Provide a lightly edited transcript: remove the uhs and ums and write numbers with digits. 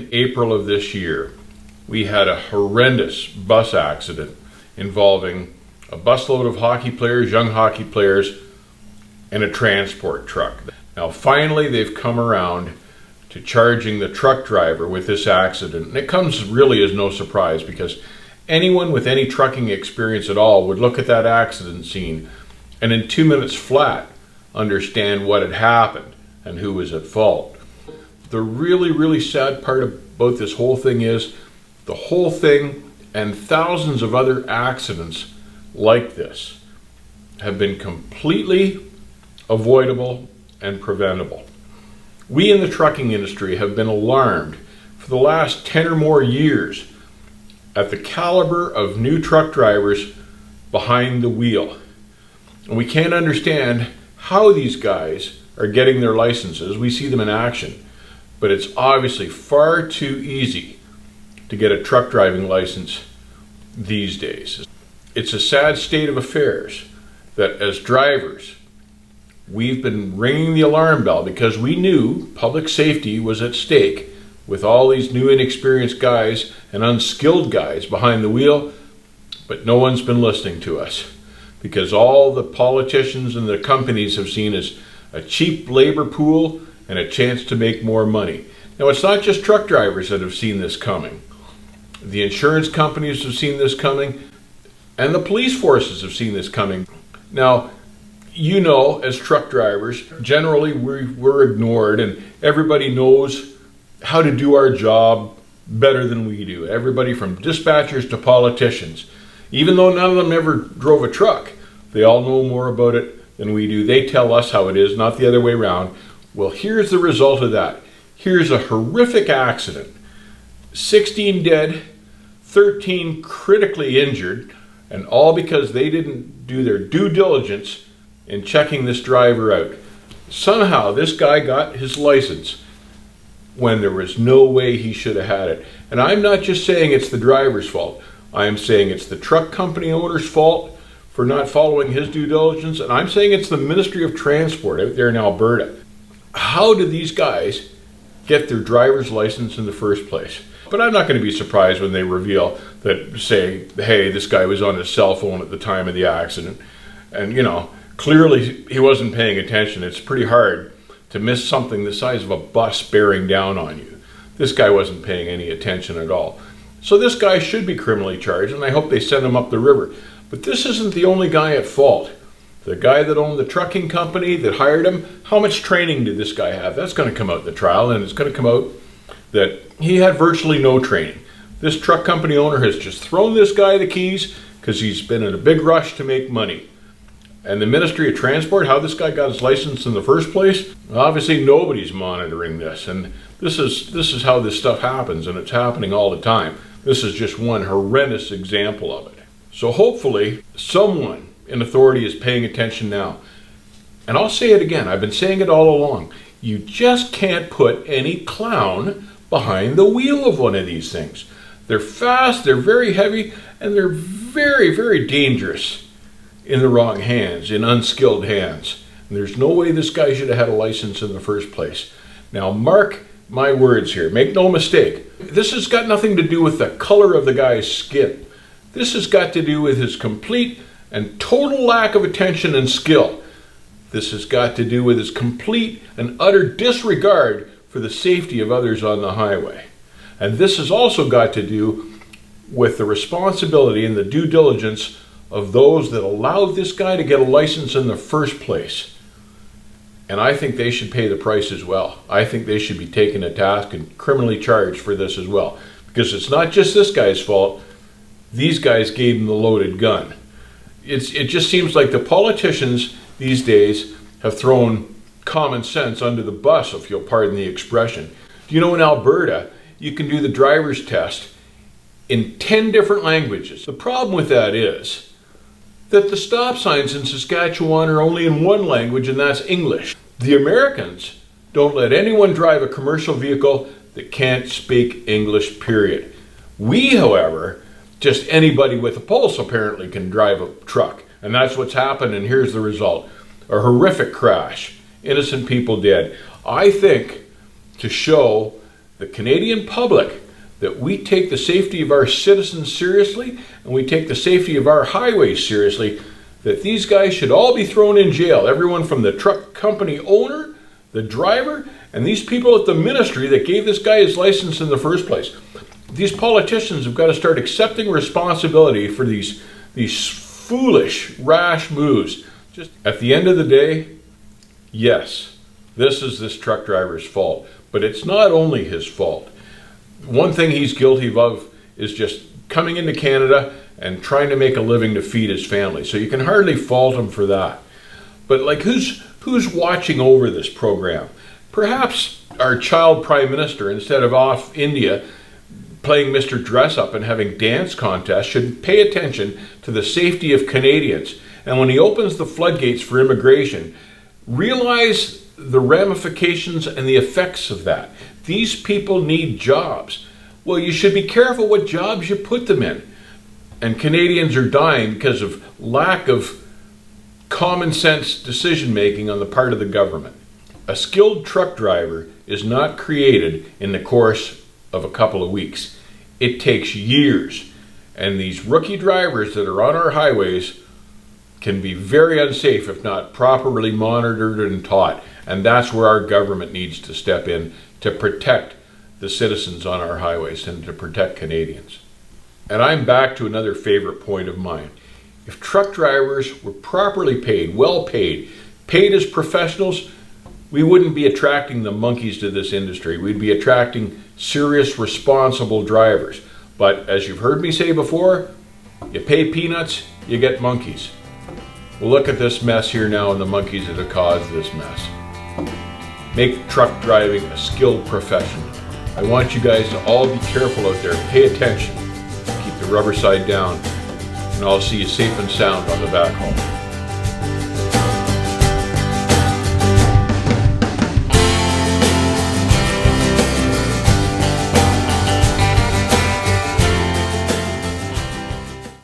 in April of this year, we had a horrendous bus accident involving a busload of hockey players, young hockey players, and a transport truck. Now finally they've come around to charging the truck driver with this accident. And it comes really as no surprise, because anyone with any trucking experience at all would look at that accident scene and in 2 minutes flat understand what had happened and who was at fault. The really sad part about this whole thing is the whole thing and thousands of other accidents like this have been completely avoidable and preventable. We in the trucking industry have been alarmed for the last 10 or more years at the caliber of new truck drivers behind the wheel. And we can't understand how these guys are getting their licenses. We see them in action, but it's obviously far too easy to get a truck driving license these days. It's a sad state of affairs that as drivers, we've been ringing the alarm bell because we knew public safety was at stake with all these new inexperienced guys and unskilled guys behind the wheel, but no one's been listening to us because all the politicians and the companies have seen as a cheap labor pool and a chance to make more money. Now, it's not just truck drivers that have seen this coming. The insurance companies have seen this coming, and the police forces have seen this coming. Now, you know, as truck drivers, generally we're ignored, and everybody knows how to do our job better than we do. Everybody from dispatchers to politicians. Even though none of them ever drove a truck, they all know more about it than we do. They tell us how it is, not the other way around. Well, here's the result of that. Here's a horrific accident. 16 dead, 13 critically injured, and all because they didn't do their due diligence in checking this driver out. Somehow this guy got his license when there was no way he should have had it. And I'm not just saying it's the driver's fault. I am saying it's the truck company owner's fault for not following his due diligence, and I'm saying it's the Ministry of Transport out there in Alberta. How do these guys get their driver's license in the first place? But I'm not going to be surprised when they reveal that, say, hey, this guy was on his cell phone at the time of the accident, and you know, clearly he wasn't paying attention. It's pretty hard to miss something the size of a bus bearing down on you. This guy wasn't paying any attention at all. So this guy should be criminally charged, and I hope they send him up the river. But this isn't the only guy at fault. The guy that owned the trucking company that hired him, how much training did this guy have? That's going to come out in the trial, and it's going to come out that he had virtually no training. This truck company owner has just thrown this guy the keys because he's been in a big rush to make money. And the Ministry of Transport, how this guy got his license in the first place? Obviously nobody's monitoring this, and this is how this stuff happens, and it's happening all the time. This is just one horrendous example of it. So hopefully someone in authority is paying attention now. And I'll say it again, I've been saying it all along. You just can't put any clown behind the wheel of one of these things. They're fast, they're very heavy, and they're very dangerous in the wrong hands, in unskilled hands. And there's no way this guy should have had a license in the first place. Now mark my words here, make no mistake. This has got nothing to do with the color of the guy's skin. This has got to do with his complete and total lack of attention and skill. This has got to do with his complete and utter disregard for the safety of others on the highway. And this has also got to do with the responsibility and the due diligence of those that allowed this guy to get a license in the first place. And I think they should pay the price as well. I think they should be taken to task and criminally charged for this as well. Because it's not just this guy's fault. These guys gave him the loaded gun. It just seems like the politicians these days have thrown common sense under the bus, if you'll pardon the expression. You know, in Alberta, you can do the driver's test in 10 different languages. The problem with that is that the stop signs in Saskatchewan are only in one language, and that's English. The Americans don't let anyone drive a commercial vehicle that can't speak English, period. We, however, just anybody with a pulse apparently can drive a truck. And that's what's happened, and here's the result. A horrific crash. Innocent people dead. I think to show the Canadian public that we take the safety of our citizens seriously and we take the safety of our highways seriously, that these guys should all be thrown in jail. Everyone from the truck company owner, the driver, and these people at the ministry that gave this guy his license in the first place. These politicians have got to start accepting responsibility for these foolish, rash moves. Just at the end of the day, yes, this is this truck driver's fault, but it's not only his fault. One thing he's guilty of is just coming into Canada and trying to make a living to feed his family. So you can hardly fault him for that. But like, who's watching over this program? Perhaps our child prime minister, instead of off India playing Mr. Dress Up and having dance contests, should pay attention to the safety of Canadians. And when he opens the floodgates for immigration, realize the ramifications and the effects of that. These people need jobs. Well, you should be careful what jobs you put them in. And Canadians are dying because of lack of common sense decision making on the part of the government. A skilled truck driver is not created in the course of a couple of weeks. It takes years. And these rookie drivers that are on our highways can be very unsafe if not properly monitored and taught. And that's where our government needs to step in to protect the citizens on our highways and to protect Canadians. And I'm back to another favorite point of mine. If truck drivers were properly paid, well paid, paid as professionals, we wouldn't be attracting the monkeys to this industry. We'd be attracting serious, responsible drivers. But as you've heard me say before, you pay peanuts, you get monkeys. Well, look at this mess here now and the monkeys that have caused this mess. Make truck driving a skilled profession. I want you guys to all be careful out there. Pay attention. Keep the rubber side down. And I'll see you safe and sound on the back haul.